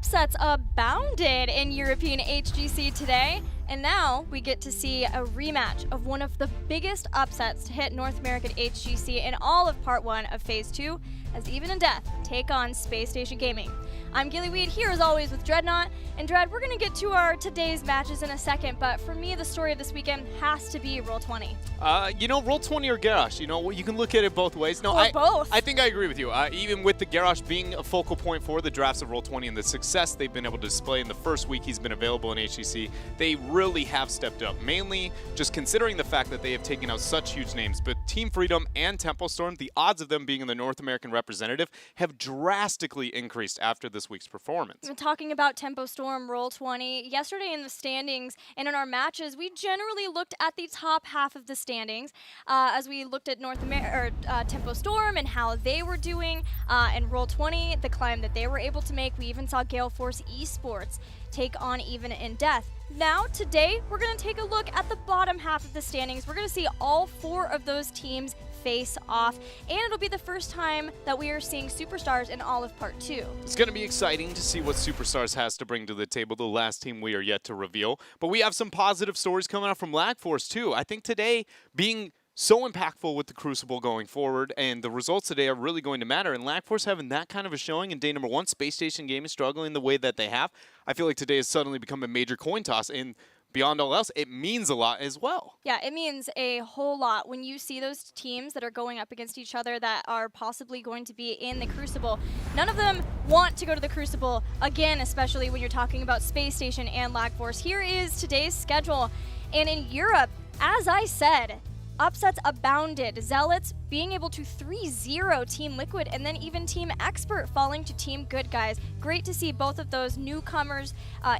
upsets abounded in European HGC today, and now we get to see a rematch of one of the biggest upsets to hit North American HGC in all of Part 1 of Phase 2, as Even in Death take on SpaceStation Gaming. I'm Gilly Weed, here as always with Dreadnought, and Dread, we're going to get to our today's matches in a second, but for me, the story of this weekend has to be Roll20. Roll20 or Garrosh, you can look at it both ways. No, both. I think I agree with you. Even with the Garrosh being a focal point for the drafts of Roll20 and the success they've been able to display in the first week he's been available in HGC, they really have stepped up, mainly just considering the fact that they have taken out such huge names. But Team Freedom and Tempo Storm, the odds of them being in the North American representative have drastically increased after this week's performance. Talking about Tempo Storm, Roll20, yesterday in the standings and in our matches, we generally looked at the top half of the standings as we looked at Tempo Storm and how they were doing, and Roll20, the climb that they were able to make. We even saw Gale Force Esports take on Even in Death. Now, today, we're going to take a look at the bottom half of the standings. We're going to see all 4 of those teams face off, and it'll be the first time that we are seeing Superstars in all of Part 2. It's going to be exciting to see what Superstars has to bring to the table, the last team we are yet to reveal. But we have some positive stories coming out from Lag Force, too. I think today being so impactful with the Crucible going forward, and the results today are really going to matter. And Lag Force having that kind of a showing in day number 1, SpaceStation Gaming struggling the way that they have, I feel like today has suddenly become a major coin toss. And beyond all else, it means a lot as well. Yeah, it means a whole lot when you see those teams that are going up against each other that are possibly going to be in the Crucible. None of them want to go to the Crucible again, especially when you're talking about SpaceStation and Lag Force. Here is today's schedule. And in Europe, as I said, upsets abounded. Zealots being able to 3-0 Team Liquid, and then even Team Expert falling to Team Good Guys. Great to see both of those newcomers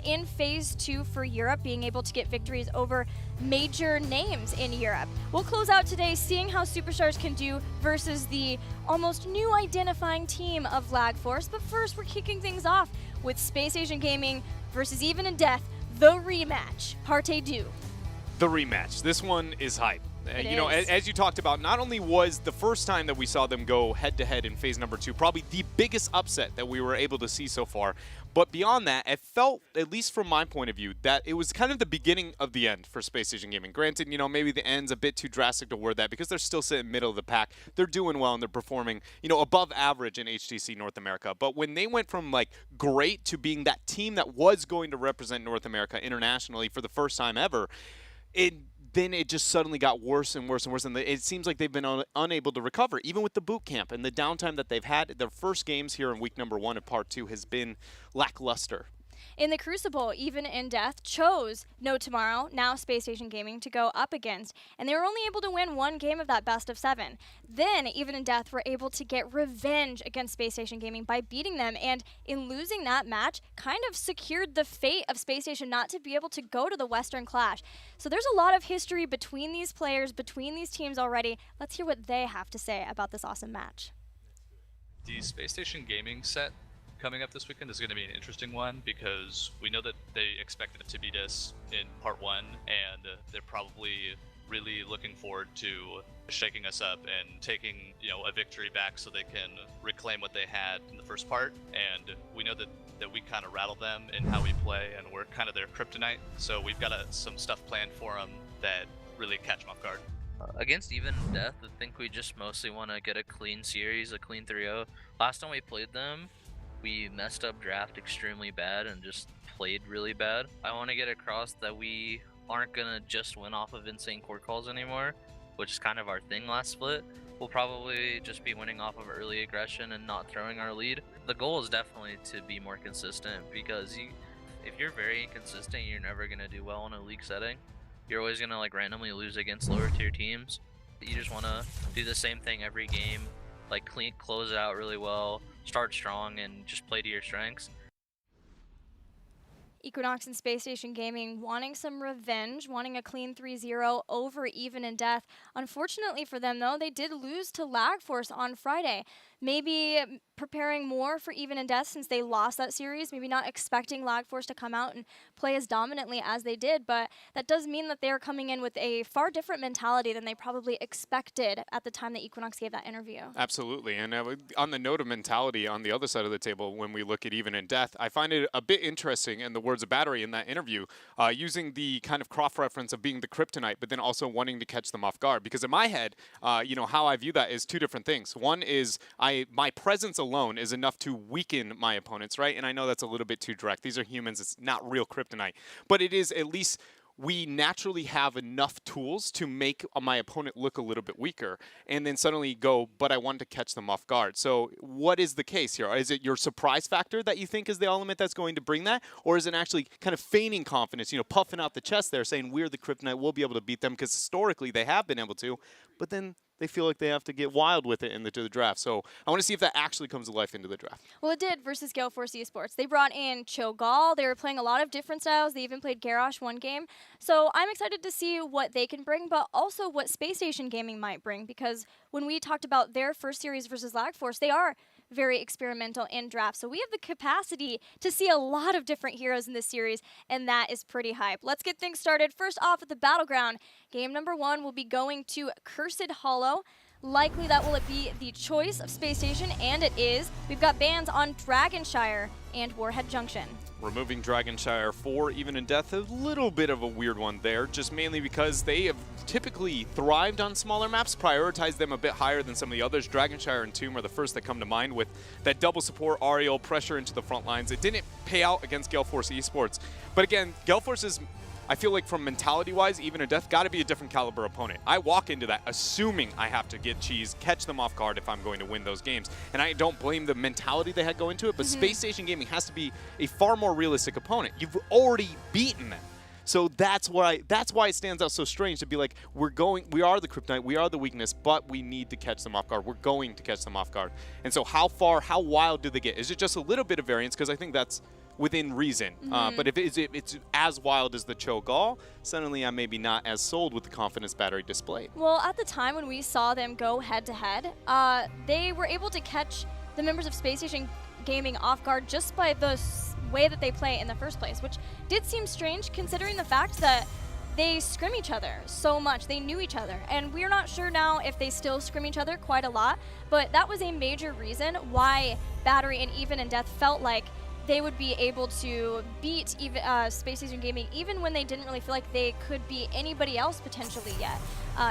in Phase 2 for Europe being able to get victories over major names in Europe. We'll close out today seeing how Superstars can do versus the almost new identifying team of Lag Force. But first, we're kicking things off with SpaceStation Gaming versus Even in Death, the rematch. Parte 2. The rematch. This one is hype. As you talked about, not only was the first time that we saw them go head-to-head in phase number 2 probably the biggest upset that we were able to see so far, but beyond that, it felt, at least from my point of view, that it was kind of the beginning of the end for SpaceStation Gaming. Granted, maybe the end's a bit too drastic to word that because they're still sitting middle of the pack. They're doing well and they're performing, above average in HGC North America. But when they went from, great to being that team that was going to represent North America internationally for the first time ever, then it just suddenly got worse and worse and worse, and it seems like they've been unable to recover, even with the boot camp and the downtime that they've had. Their first games here in week number 1 of Part 2 has been lackluster. In the Crucible, Even in Death chose No Tomorrow, now SpaceStation Gaming, to go up against, and they were only able to win 1 game of that best of 7. Then, Even in Death were able to get revenge against SpaceStation Gaming by beating them, and in losing that match, kind of secured the fate of SpaceStation not to be able to go to the Western Clash. So there's a lot of history between these players, between these teams already. Let's hear what they have to say about this awesome match. The SpaceStation Gaming set coming up this weekend is going to be an interesting one because we know that they expected to beat us in Part 1, and they're probably really looking forward to shaking us up and taking a victory back so they can reclaim what they had in the first part. And we know that we kind of rattle them in how we play, and we're kind of their kryptonite, so we've got some stuff planned for them that really catch them off guard. Against Even Death, I think we just mostly want to get a clean series, a clean 3-0. Last time we played them, we messed up draft extremely bad and just played really bad. I want to get across that we aren't going to just win off of insane court calls anymore, which is kind of our thing last split. We'll probably just be winning off of early aggression and not throwing our lead. The goal is definitely to be more consistent, because if you're very inconsistent, you're never going to do well in a league setting. You're always going to randomly lose against lower tier teams. You just want to do the same thing every game, close it out really well, start strong, and just play to your strengths. Equinox and SpaceStation Gaming wanting some revenge, wanting a clean 3-0 over Even in Death. Unfortunately for them, though, they did lose to Lag Force on Friday. maybe preparing more for Even and Death since they lost that series, maybe not expecting Lag Force to come out and play as dominantly as they did, but that does mean that they're coming in with a far different mentality than they probably expected at the time that Equinox gave that interview. Absolutely. And on the note of mentality on the other side of the table, when we look at Even and Death, I find it a bit interesting in the words of Battery in that interview, using the kind of cross-reference of being the kryptonite, but then also wanting to catch them off guard. Because in my head, you know, how I view that is two different things. One is my presence alone is enough to weaken my opponents, right? And I know that's a little bit too direct. These are humans. It's not real kryptonite. But it is at least we naturally have enough tools to make my opponent look a little bit weaker and then suddenly go, but I want to catch them off guard. So what is the case here? Is it your surprise factor that you think is the element that's going to bring that? Or is it actually kind of feigning confidence, you know, puffing out the chest there, saying we're the kryptonite, we'll be able to beat them, because historically they have been able to, but then they feel like they have to get wild with it into the draft. So I want to see if that actually comes to life into the draft. Well, it did versus Gale Force Esports. They brought in Cho'Gall. They were playing a lot of different styles. They even played Garrosh one game. So I'm excited to see what they can bring, but also what SpaceStation Gaming might bring, because when we talked about their first series versus Lag Force, they are very experimental in draft. So we have the capacity to see a lot of different heroes in this series, and that is pretty hype. Let's get things started. First off at the Battleground, game number 1 will be going to Cursed Hollow. Likely that will be the choice of SpaceStation, and it is. We've got bans on Dragonshire and Warhead Junction. Removing Dragonshire for Even in Death, a little bit of a weird one there, just mainly because they have typically thrived on smaller maps, prioritized them a bit higher than some of the others. Dragonshire and Tomb are the first that come to mind with that double support, Ariel, pressure into the front lines. It didn't pay out against Gale Force Esports. But again, Gale Force is, I feel like from mentality-wise, Even in Death, got to be a different caliber opponent. I walk into that assuming I have to get cheese, catch them off guard if I'm going to win those games. And I don't blame the mentality they had going to it, but SpaceStation Gaming has to be a far more realistic opponent. You've already beaten them. So that's why it stands out so strange to be like, we are the kryptonite, we are the weakness, but we need to catch them off guard. We're going to catch them off guard. And so how wild do they get? Is it just a little bit of variance? Because I think that's within reason. But if it's as wild as the Cho'Gall, suddenly I'm maybe not as sold with the confidence Battery displayed. Well, at the time when we saw them go head-to-head, they were able to catch the members of SpaceStation Gaming off guard just by the way that they play in the first place, which did seem strange considering the fact that they scrim each other so much. They knew each other, and we're not sure now if they still scrim each other quite a lot, but that was a major reason why Battery and Even in Death felt like they would be able to beat SpaceStation Gaming even when they didn't really feel like they could beat anybody else potentially yet,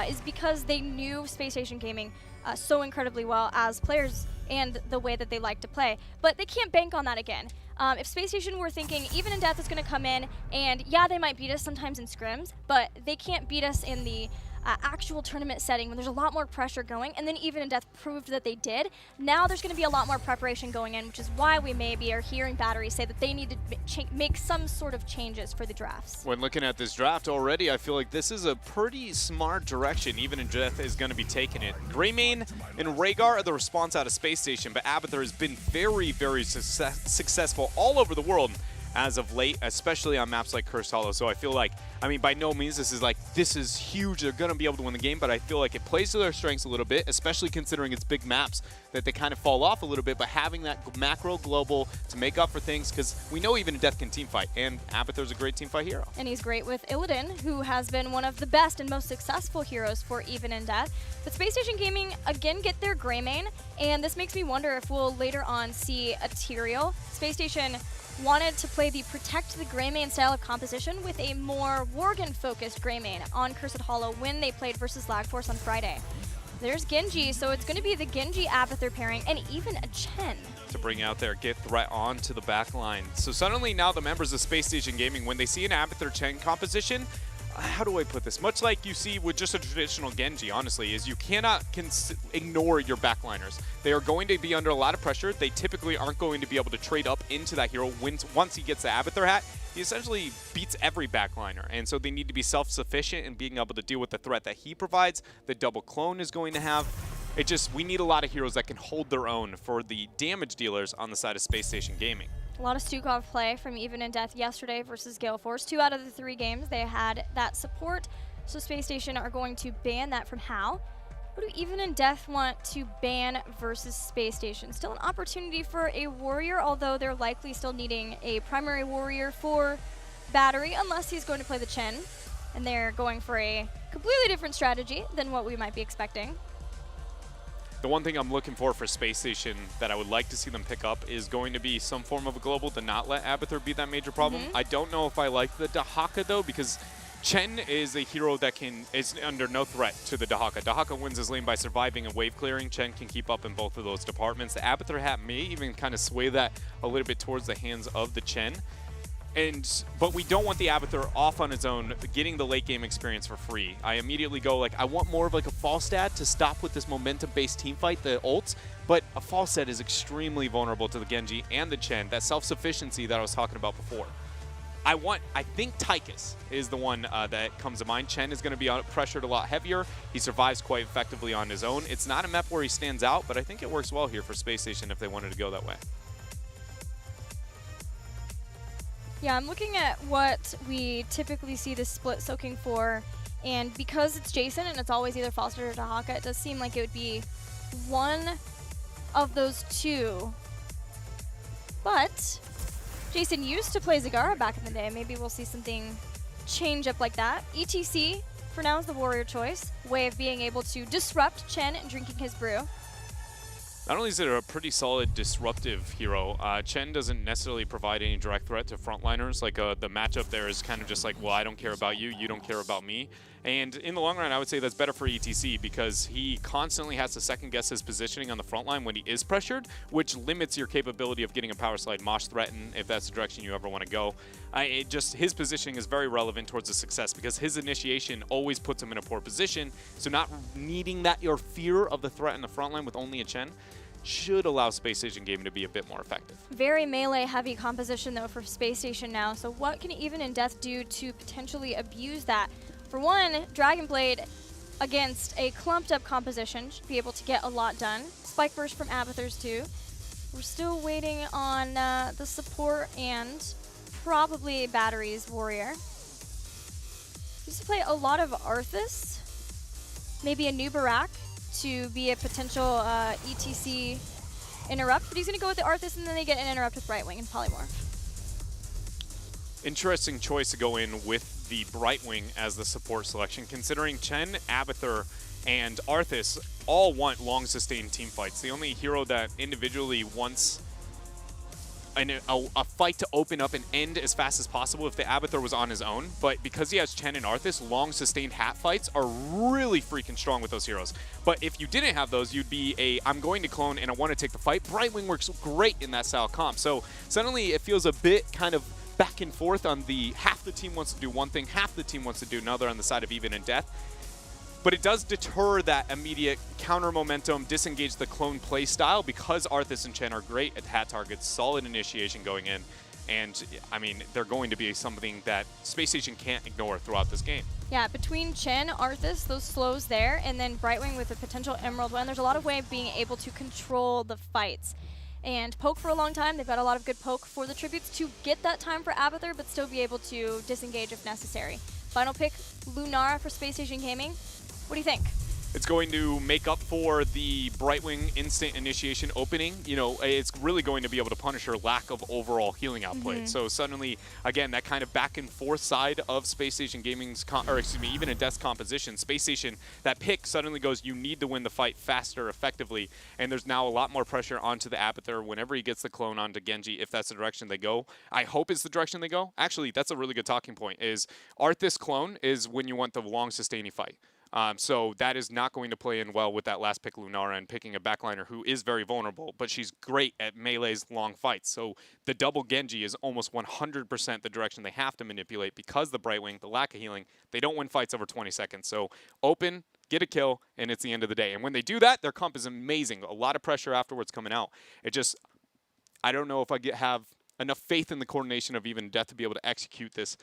is because they knew SpaceStation Gaming so incredibly well as players and the way that they like to play. But they can't bank on that again. If SpaceStation were thinking Even in Death is going to come in, and yeah, they might beat us sometimes in scrims, but they can't beat us in the actual tournament setting when there's a lot more pressure going, and then Even in Death proved that they did. Now there's going to be a lot more preparation going in, which is why we maybe are hearing Battery say that they need to make some sort of changes for the drafts. When looking at this draft already, I feel like this is a pretty smart direction Even in Death is going to be taking it. Greymane and Rhaegar are the response out of SpaceStation, but Abathur has been very, very successful all over the world as of late, especially on maps like Cursed Hollow. So I feel like, I mean, by no means this is huge. They're going to be able to win the game, but I feel like it plays to their strengths a little bit, especially considering it's big maps that they kind of fall off a little bit, but having that macro global to make up for things, because we know Even in Death can teamfight, and Abathur's a great teamfight hero. And he's great with Illidan, who has been one of the best and most successful heroes for Even in Death. But SpaceStation Gaming, again, get their Greymane, and this makes me wonder if we'll later on see a Tyrael. SpaceStation wanted to play the Protect the Greymane style of composition with a more Worgen-focused Greymane on Cursed Hollow when they played versus Lag Force on Friday. There's Genji, so it's going to be the Genji Abathur pairing, and even a Chen to bring out their get threat onto the back line. So suddenly now the members of SpaceStation Gaming, when they see an Abathur Chen composition, how do I put this? Much like you see with just a traditional Genji, honestly, is you cannot ignore your backliners. They are going to be under a lot of pressure. They typically aren't going to be able to trade up into that hero. Once he gets the Abathur hat, he essentially beats every backliner. And so they need to be self-sufficient in being able to deal with the threat that he provides. The double clone is going to have. We need a lot of heroes that can hold their own for the damage dealers on the side of SpaceStation Gaming. A lot of Stukov play from Even in Death yesterday versus Gale Force. 2 out of the 3 games they had that support, so SpaceStation are going to ban that from HAL. What do Even and Death want to ban versus SpaceStation? Still an opportunity for a warrior, although they're likely still needing a primary warrior for battery, unless he's going to play the Chen. And they're going for a completely different strategy than what we might be expecting. The one thing I'm looking for SpaceStation that I would like to see them pick up is going to be some form of a global to not let Abathur be that major problem. I don't know if I like the Dahaka though, because Chen is a hero that is under no threat to the Dahaka. Dahaka wins his lane by surviving and wave clearing. Chen can keep up in both of those departments. The Abathur hat may even kind of sway that a little bit towards the hands of the Chen. But we don't want the Abathur off on his own, getting the late game experience for free. I immediately go like, I want more of like a Falstad to stop with this momentum-based team fight, the ults. But a Falstad is extremely vulnerable to the Genji and the Chen, that self-sufficiency that I was talking about before. I think Tychus is the one that comes to mind. Chen is going to be pressured a lot heavier. He survives quite effectively on his own. It's not a map where he stands out, but I think it works well here for SpaceStation if they wanted to go that way. Yeah, I'm looking at what we typically see this split soaking for, and because it's Jason and it's always either Foster or Dahaka, it does seem like it would be one of those two. But Jason used to play Zagara back in the day. Maybe we'll see something change up like that. ETC, for now, is the warrior choice. Way of being able to disrupt Chen and drinking his brew. Not only is it a pretty solid disruptive hero, Chen doesn't necessarily provide any direct threat to frontliners. Like the matchup there is kind of just like, well, I don't care about you, you don't care about me. And in the long run, I would say that's better for ETC because he constantly has to second guess his positioning on the front line when he is pressured, which limits your capability of getting a power slide Mosh threaten if that's the direction you ever want to go. His positioning is very relevant towards the success because his initiation always puts him in a poor position. So not needing that your fear of the threat in the front line with only a Chen should allow SpaceStation gaming to be a bit more effective. Very melee heavy composition though for SpaceStation now. So what can Even and Death do to potentially abuse that? For one, Dragon Blade against a clumped up composition should be able to get a lot done. Spike Burst from Abathur's too. We're still waiting on the support and probably Battery's warrior. Used to play a lot of Arthas. Maybe a new Barak to be a potential ETC interrupt, but he's going to go with the Arthas and then they get an interrupt with Brightwing and Polymorph. Interesting choice to go in with the Brightwing as the support selection, considering Chen, Abathur, and Arthas all want long sustained team fights. The only hero that individually wants a fight to open up and end as fast as possible if the Abathur was on his own, but because he has Chen and Arthas, long sustained hat fights are really freaking strong with those heroes. But if you didn't have those, you'd be I'm going to clone and I want to take the fight. Brightwing works great in that style comp, so suddenly it feels a bit kind of back and forth on the half the team wants to do one thing, half the team wants to do another on the side of Even and Death. But it does deter that immediate counter momentum, disengage the clone play style because Arthas and Chen are great at hat targets, solid initiation going in. And, I mean, they're going to be something that SpaceStation can't ignore throughout this game. Yeah, between Chen, Arthas, those slows there, and then Brightwing with a potential Emerald one, there's a lot of way of being able to control the fights. And poke for a long time, they've got a lot of good poke for the tributes to get that time for Abathur, but still be able to disengage if necessary. Final pick, Lunara for SpaceStation Gaming. What do you think? It's going to make up for the Brightwing instant initiation opening. You know, it's really going to be able to punish her lack of overall healing output. So suddenly, again, that kind of back and forth side of SpaceStation Gaming's, Even in Death's composition, SpaceStation, that pick suddenly goes, you need to win the fight faster, effectively, and there's now a lot more pressure onto the Abathur whenever he gets the clone onto Genji, if that's the direction they go. I hope it's the direction they go. Actually, that's a really good talking point, is Arthas clone is when you want the long sustaining fight. So that is not going to play in well with that last pick, Lunara, and picking a backliner who is very vulnerable, but she's great at melee's long fights. So the double Genji is almost 100% the direction they have to manipulate because the Brightwing, the lack of healing, they don't win fights over 20 seconds. So open, get a kill, and it's the end of the day. And when they do that, their comp is amazing. A lot of pressure afterwards coming out. It just, I don't know if I have enough faith in the coordination of Even Death to be able to execute this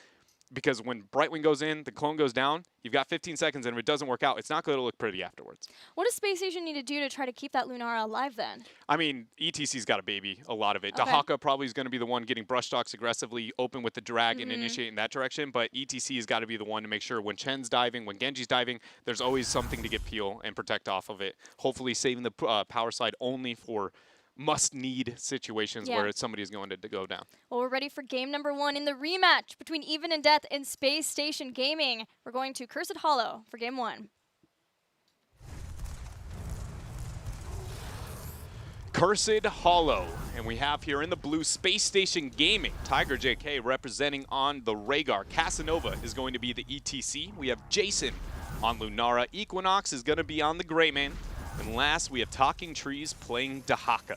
because when Brightwing goes in, the clone goes down, you've got 15 seconds, and if it doesn't work out, it's not going to look pretty afterwards. What does SpaceStation need to do to try to keep that Lunara alive then? I mean, ETC's got to baby a lot of it. Okay. Dahaka probably is going to be the one getting brush stocks aggressively, open with the drag and initiate in that direction, but ETC has got to be the one to make sure when Chen's diving, when Genji's diving, there's always something to get peel and protect off of it. Hopefully saving the power slide only for must-need situations where somebody's going to go down. Well, we're ready for game number 1 in the rematch between Even and Death and SpaceStation Gaming. We're going to Cursed Hollow for game 1. Cursed Hollow, and we have here in the blue SpaceStation Gaming, Tiger JK representing on the Rhaegar. Casanova is going to be the ETC. We have Jason on Lunara. Equinox is going to be on the Greyman. And last, we have Talking Trees playing Dahaka.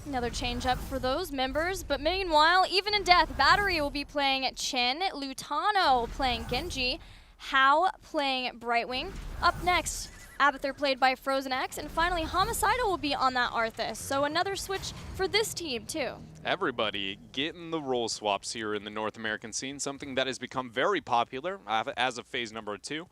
Another change up for those members, but meanwhile, Even in Death, Battery will be playing Chen, Lutano playing Genji, Hao playing Brightwing. Up next, Abathur played by Frozen X, and finally Homicidal will be on that Arthas. So another switch for this team too. Everybody getting the role swaps here in the North American scene, something that has become very popular as of phase number 2.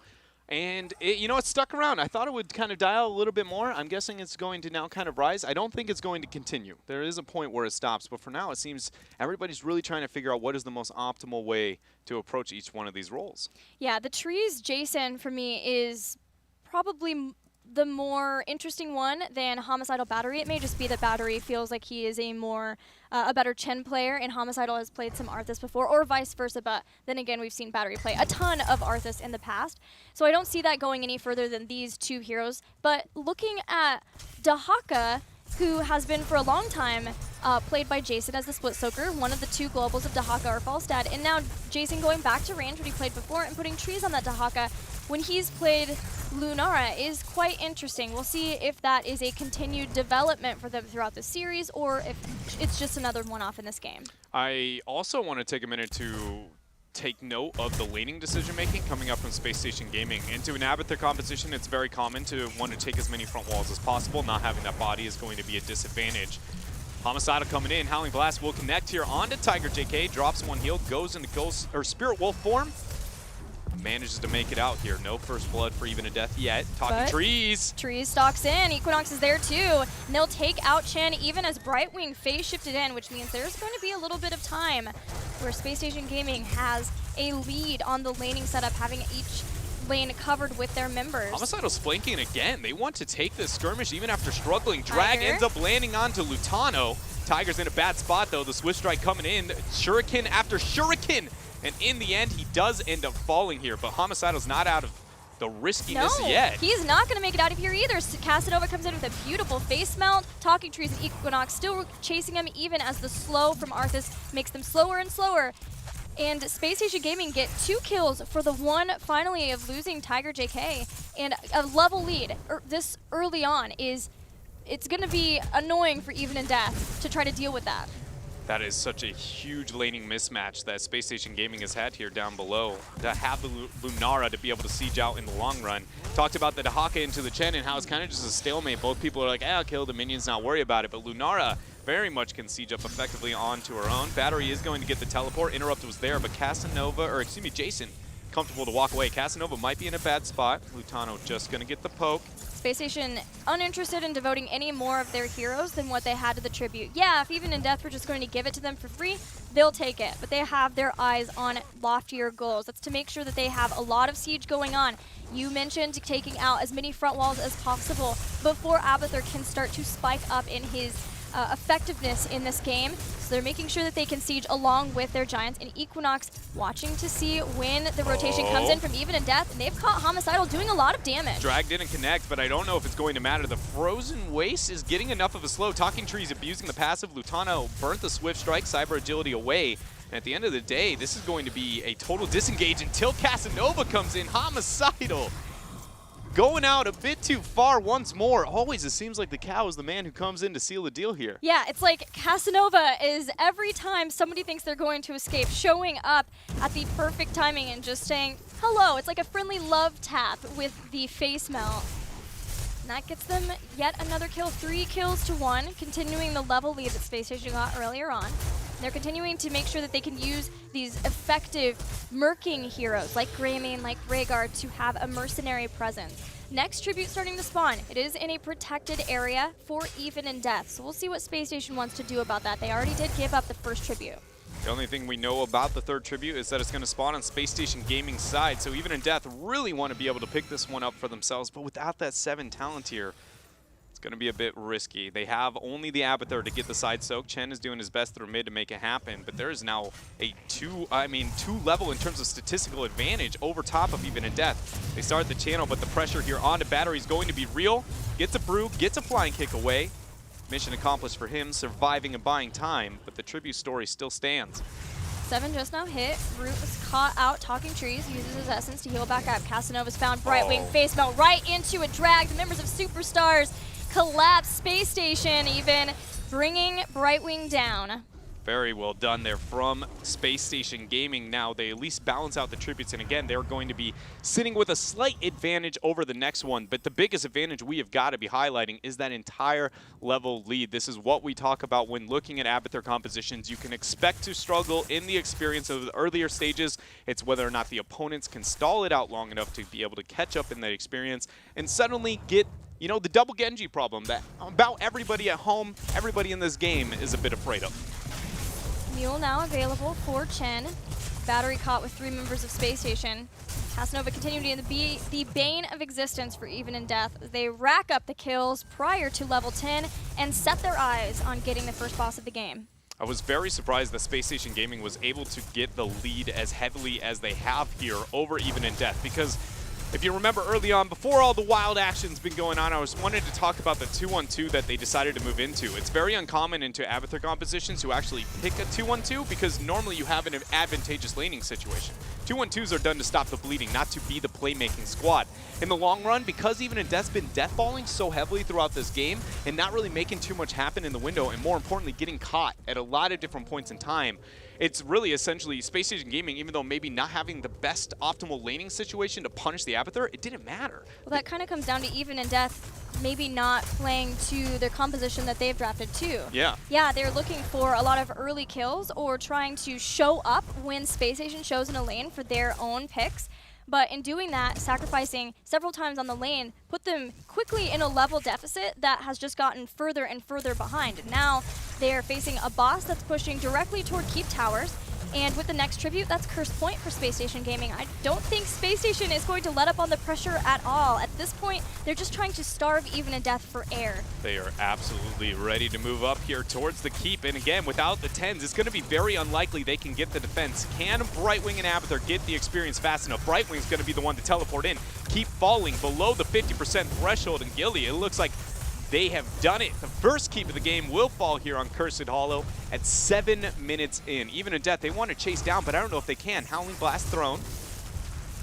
And it stuck around. I thought it would kind of dial a little bit more. I'm guessing it's going to now kind of rise. I don't think it's going to continue. There is a point where it stops, but for now it seems everybody's really trying to figure out what is the most optimal way to approach each one of these roles. Yeah, the Trees Jason for me is probably the more interesting one than Homicidal Battery. It may just be that Battery feels like he is a better Chen player, and Homicidal has played some Arthas before, or vice versa, but then again, we've seen Battery play a ton of Arthas in the past. So I don't see that going any further than these two heroes. But looking at Dahaka, who has been for a long time played by Jason as the split soaker, one of the two globals of Dahaka are Falstad, and now Jason going back to range what he played before and putting trees on that Dahaka when he's played Lunara is quite interesting. We'll see if that is a continued development for them throughout the series or if it's just another one-off in this game. I also want to take a minute to take note of the laning decision-making coming up from SpaceStation Gaming. Into an Abathur composition, it's very common to want to take as many front walls as possible. Not having that body is going to be a disadvantage. Homicidal coming in, Howling Blast will connect here onto Tiger JK, drops one heal, goes into Spirit Wolf form, manages to make it out here. No first blood for Even a Death yet. Talking Trees. Trees stalks in. Equinox is there too. And they'll take out Chen even as Brightwing phase shifted in, which means there's going to be a little bit of time where SpaceStation Gaming has a lead on the laning setup, having each lane covered with their members. Homicidal's flanking again. They want to take this skirmish even after struggling. Drag ends up landing onto Lutano. Tiger's in a bad spot though. The Swift Strike coming in. Shuriken after Shuriken. And in the end, he does end up falling here, but Homicidal's not out of the riskiness yet. He's not going to make it out of here either. Casanova comes in with a beautiful face mount. Talking Trees and Equinox still chasing him even as the slow from Arthas makes them slower and slower. And SpaceStation Gaming get 2 kills for the one finally of losing Tiger JK. And a level lead this early on it's going to be annoying for Even in Death to try to deal with that. That is such a huge laning mismatch that SpaceStation Gaming has had here down below. To have the Lunara to be able to siege out in the long run. Talked about the Dahaka into the Chen and how it's kind of just a stalemate. Both people are like, I'll kill the minions, not worry about it. But Lunara very much can siege up effectively onto her own. Battery is going to get the teleport. Interrupt was there, but Jason, comfortable to walk away. Casanova might be in a bad spot. Lutano just going to get the poke. SpaceStation uninterested in devoting any more of their heroes than what they had to the tribute. Yeah, if Even in Death were just going to give it to them for free, they'll take it. But they have their eyes on loftier goals. That's to make sure that they have a lot of siege going on. You mentioned taking out as many front walls as possible before Abathur can start to spike up in his effectiveness in this game. So they're making sure that they can siege along with their giants, and Equinox watching to see when the rotation comes in from Even in Death, and they've caught Homicidal doing a lot of damage. Drag didn't connect, but I don't know if it's going to matter. The Frozen Waste is getting enough of a slow. Talking Trees abusing the passive. Lutano burnt the Swift Strike, Cyber Agility away. And at the end of the day, this is going to be a total disengage until Casanova comes in. Homicidal going out a bit too far once more. Always it seems like the cow is the man who comes in to seal the deal here. Yeah, it's like Casanova is every time somebody thinks they're going to escape, showing up at the perfect timing and just saying hello. It's like a friendly love tap with the face melt. And that gets them yet another kill, 3 kills to 1, continuing the level lead that SpaceStation got earlier on. They're continuing to make sure that they can use these effective murking heroes like Greymane, like Rhaegar to have a mercenary presence. Next tribute starting to spawn. It is in a protected area for even in death. So we'll see what SpaceStation wants to do about that. They already did give up the first tribute. The only thing we know about the third tribute is that it's going to spawn on SpaceStation Gaming's side. So even in death, really want to be able to pick this one up for themselves. But without that 7 talent tier, it's going to be a bit risky. They have only the Abathur to get the side soak. Chen is doing his best through mid to make it happen. But there is now a two level in terms of statistical advantage over top of even in death. They start the channel, but the pressure here onto Battery is going to be real. Gets a brew, gets a flying kick away. Mission accomplished for him, surviving and buying time, but the tribute story still stands. 7 just now hit. Root was caught out talking trees. He uses his essence to heal back up. Casanova's found Brightwing face melt right into a drag. The members of Superstars collapse. SpaceStation even bringing Brightwing down. Very well done there from SpaceStation Gaming. Now they at least balance out the tributes, and again, they're going to be sitting with a slight advantage over the next one, but the biggest advantage we have got to be highlighting is that entire level lead. This is what we talk about when looking at Abathur compositions. You can expect to struggle in the experience of the earlier stages. It's whether or not the opponents can stall it out long enough to be able to catch up in that experience and suddenly get, you know, the double Genji problem that about everybody at home, everybody in this game is a bit afraid of. Mule now available for Chen. Battery caught with 3 members of SpaceStation. Casanova continuing to be the bane of existence for even in death. They rack up the kills prior to level 10 and set their eyes on getting the first boss of the game. I was very surprised that SpaceStation Gaming was able to get the lead as heavily as they have here over even in death, because if you remember early on, before all the wild action's been going on, I wanted to talk about the 2-1-2 that they decided to move into. It's very uncommon into Abathur compositions to actually pick a 2-1-2 because normally you have an advantageous laning situation. 2-1-2s are done to stop the bleeding, not to be the playmaking squad. In the long run, because even in Death's been deathballing so heavily throughout this game and not really making too much happen in the window, and more importantly, getting caught at a lot of different points in time, it's really essentially SpaceStation Gaming, even though maybe not having the best optimal laning situation to punish the Abathur, it didn't matter. Well, that kind of comes down to even in death, maybe not playing to their composition that they've drafted too. Yeah. Yeah, they're looking for a lot of early kills or trying to show up when SpaceStation shows in a lane for their own picks. But in doing that, sacrificing several times on the lane put them quickly in a level deficit that has just gotten further and further behind. Now they're facing a boss that's pushing directly toward keep towers. And with the next tribute, that's Curse Point for SpaceStation Gaming. I don't think SpaceStation is going to let up on the pressure at all. At this point, they're just trying to starve even in death for air. They are absolutely ready to move up here towards the keep. And again, without the 10s, it's going to be very unlikely they can get the defense. Can Brightwing and Abathur get the experience fast enough? Brightwing's going to be the one to teleport in. Keep falling below the 50% threshold, and Gilly, it looks like they have done it. The first keep of the game will fall here on Cursed Hollow at 7 minutes in. Even in death, they want to chase down, but I don't know if they can. Howling Blast thrown.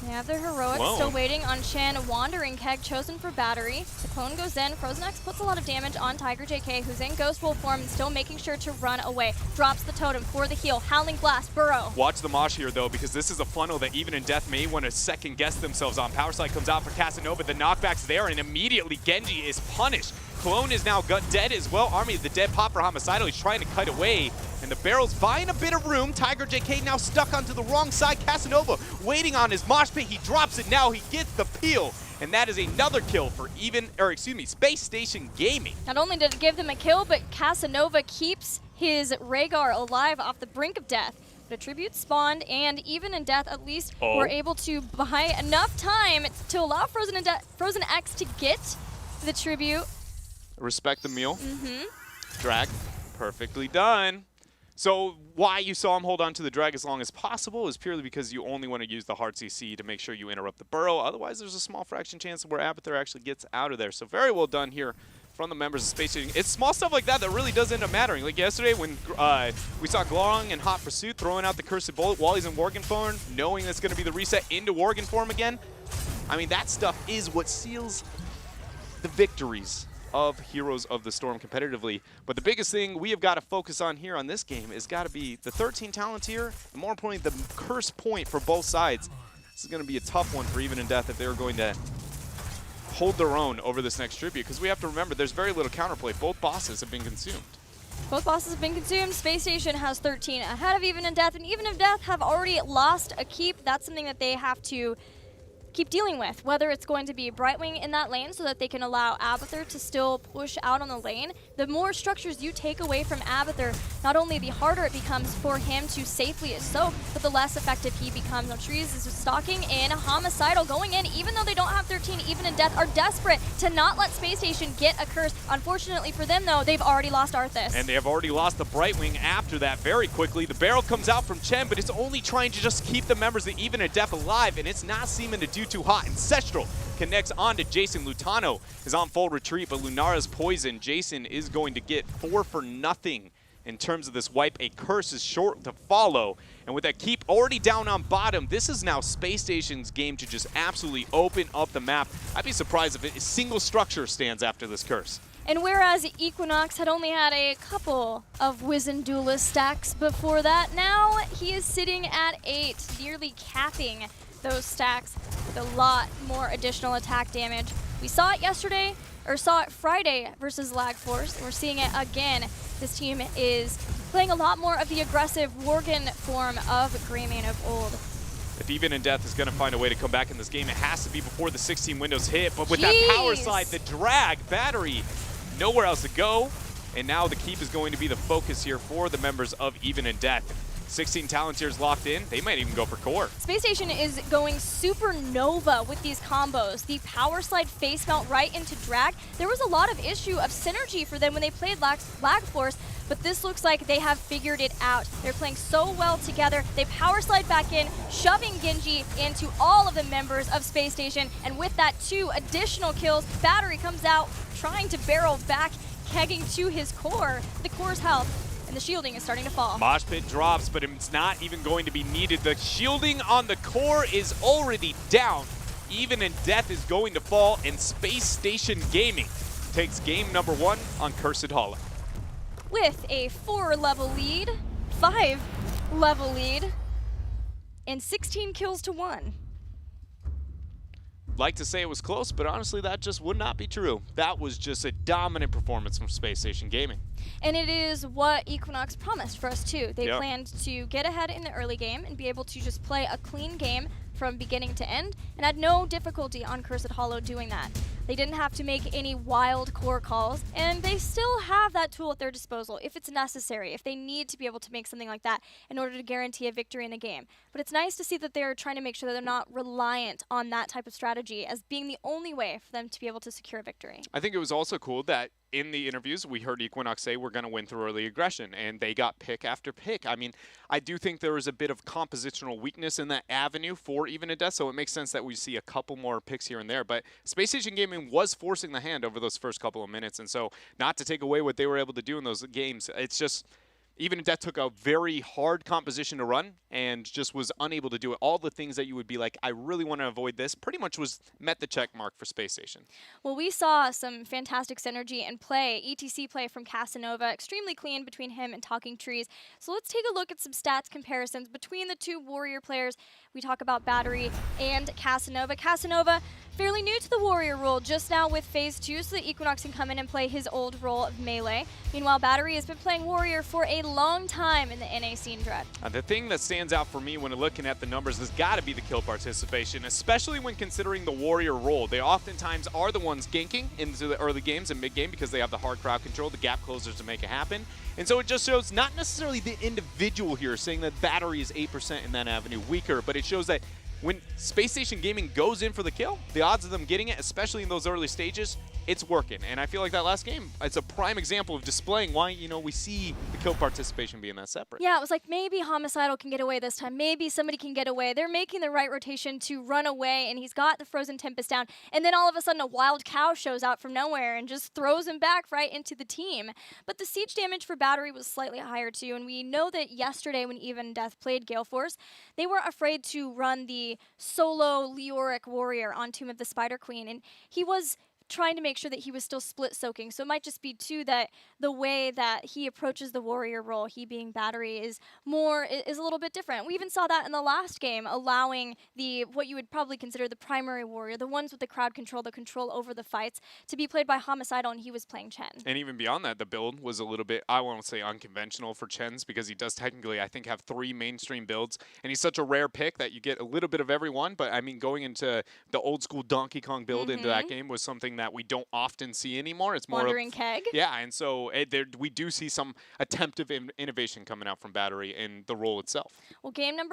They have their heroics still waiting on Chen. Wandering Keg chosen for Battery. The clone goes in. Frozen X puts a lot of damage on Tiger JK, who's in Ghost Wolf form and still making sure to run away. Drops the totem for the heal. Howling Blast, Burrow. Watch the mosh here, though, because this is a funnel that even in death may want to second guess themselves on. Power Slide comes out for Casanova. The knockback's there, and immediately Genji is punished. Clone is now dead as well. Army of the Dead, Popper Homicidal. He's trying to cut away, and the barrel's buying a bit of room. Tiger JK now stuck onto the wrong side. Casanova waiting on his mosh pit. He drops it now. He gets the peel, and that is another kill for SpaceStation Gaming. Not only did it give them a kill, but Casanova keeps his Rhaegar alive off the brink of death. But a tribute spawned, and even in death, at least we're able to buy enough time to allow Frozen X to get the tribute. Respect the meal. Drag. Perfectly done. So why you saw him hold on to the drag as long as possible is purely because you only want to use the hard CC to make sure you interrupt the burrow. Otherwise, there's a small fraction chance where Abathur actually gets out of there. So very well done here from the members of SpaceStation. It's small stuff like that that really does end up mattering. Like yesterday when we saw Glorong in Hot Pursuit throwing out the Cursed Bullet while he's in Worgen form, knowing that's going to be the reset into Worgen form again. I mean, that stuff is what seals the victories of Heroes of the Storm competitively. But the biggest thing we have got to focus on here on this game is got to be the 13 talent tier, and more importantly, the curse point for both sides. This is going to be a tough one for even in death if they're going to hold their own over this next tribute, because we have to remember there's very little counterplay. Both bosses have been consumed. Both bosses have been consumed. SpaceStation has 13 ahead of Even and Death, and Even and Death have already lost a keep. That's something that they have to keep dealing with, whether it's going to be Brightwing in that lane so that they can allow Abathur to still push out on the lane. The more structures you take away from Abathur, not only the harder it becomes for him to safely soak, but the less effective he becomes. Now Trees is stalking in, Homicidal going in, even though they don't have 13, Even and Death are desperate to not let SpaceStation get a curse. Unfortunately for them though, they've already lost Arthas. And they have already lost the Brightwing after that very quickly. The barrel comes out from Chen, but it's only trying to just keep the members of Even and Death alive, and it's not seeming to do too hot. Ancestral connects onto Jason. Lutano is on full retreat, but Lunara's poison. Jason is going to get 4 for nothing in terms of this wipe. A curse is short to follow. And with that keep already down on bottom, this is now SpaceStation's game to just absolutely open up the map. I'd be surprised if a single structure stands after this curse. And whereas Equinox had only had a couple of Wizened Duelist stacks before that, now he is sitting at 8, nearly capping those stacks with a lot more additional attack damage. We saw it yesterday, or saw it Friday versus Lag Force, and we're seeing it again. This team is playing a lot more of the aggressive Worgen form of Greymane of old. If Even and Death is going to find a way to come back in this game, it has to be before the 16 windows hit. But with that power slide, the drag, Battery, nowhere else to go. And now the keep is going to be the focus here for the members of Even and Death. 16 Talontiers locked in. They might even go for core. SpaceStation is going supernova with these combos. The power slide face mount right into drag. There was a lot of issue of synergy for them when they played Lag Force, but this looks like they have figured it out. They're playing so well together. They power slide back in, shoving Genji into all of the members of SpaceStation, and with that 2 additional kills, Battery comes out trying to barrel back, kegging to his core. The core's health. And the shielding is starting to fall. Mosh pit drops, but it's not even going to be needed. The shielding on the core is already down. Even and Death is going to fall, and SpaceStation Gaming takes game number 1 on Cursed Hollow. With a 4-level lead, 5-level lead, and 16 kills to 1. Like to say it was close, but honestly, that just would not be true. That was just a dominant performance from SpaceStation Gaming. And it is what Equinox promised for us too. They Yep. planned to get ahead in the early game and be able to just play a clean game from beginning to end, and had no difficulty on Cursed Hollow doing that. They didn't have to make any wild core calls, and they still have that tool at their disposal if it's necessary, if they need to be able to make something like that in order to guarantee a victory in the game. But it's nice to see that they're trying to make sure that they're not reliant on that type of strategy as being the only way for them to be able to secure a victory. I think it was also cool that in the interviews, we heard Equinox say we're going to win through early aggression, and they got pick after pick. I mean, I do think there is a bit of compositional weakness in that avenue for Even and Death, so it makes sense that we see a couple more picks here and there. But SpaceStation Gaming was forcing the hand over those first couple of minutes, and so not to take away what they were able to do in those games, it's just Even and Death took a very hard composition to run and just was unable to do it. All the things that you would be like, I really want to avoid this, pretty much was met the check mark for SpaceStation. Well, we saw some fantastic synergy and play, ETC play from Casanova, extremely clean between him and Talking Trees. So let's take a look at some stats comparisons between the 2 Warrior players. We talk about Battery and Casanova. Casanova, fairly new to the Warrior role, just now with Phase 2, so that Equinox can come in and play his old role of melee. Meanwhile, Battery has been playing Warrior for a long time in the NA scene, Dread. The thing that stands out for me when looking at the numbers has got to be the kill participation, especially when considering the Warrior role. They oftentimes are the ones ganking into the early games and mid-game because they have the hard crowd control, the gap closers to make it happen. And so it just shows not necessarily the individual here saying that Battery is 8% in that avenue weaker, but it shows that when SpaceStation Gaming goes in for the kill, the odds of them getting it, especially in those early stages, it's working. And I feel like that last game, it's a prime example of displaying why, you know, we see the kill participation being that separate. Yeah, it was like maybe Homicidal can get away this time. Maybe somebody can get away. They're making the right rotation to run away, and he's got the Frozen Tempest down. And then all of a sudden, a wild cow shows out from nowhere and just throws him back right into the team. But the siege damage for Battery was slightly higher too, and we know that yesterday when Even Death played Gale Force, they weren't afraid to run the solo Leoric Warrior on Tomb of the Spider Queen, and he was trying to make sure that he was still split soaking. So it might just be too that the way that he approaches the warrior role, he being battery, is a little bit different. We even saw that in the last game, allowing the what you would probably consider the primary warrior, the ones with the crowd control, the control over the fights, to be played by Homicidal, and he was playing Chen. And even beyond that, the build was a little bit, I won't say unconventional for Chen's, because he does technically, I think, have 3 mainstream builds, and he's such a rare pick that you get a little bit of everyone. But I mean, going into the old school Donkey Kong build into that game was something that we don't often see anymore. It's more Wandering Keg. Yeah, and so we do see some attempt of innovation coming out from Battery in the role itself. Well, game number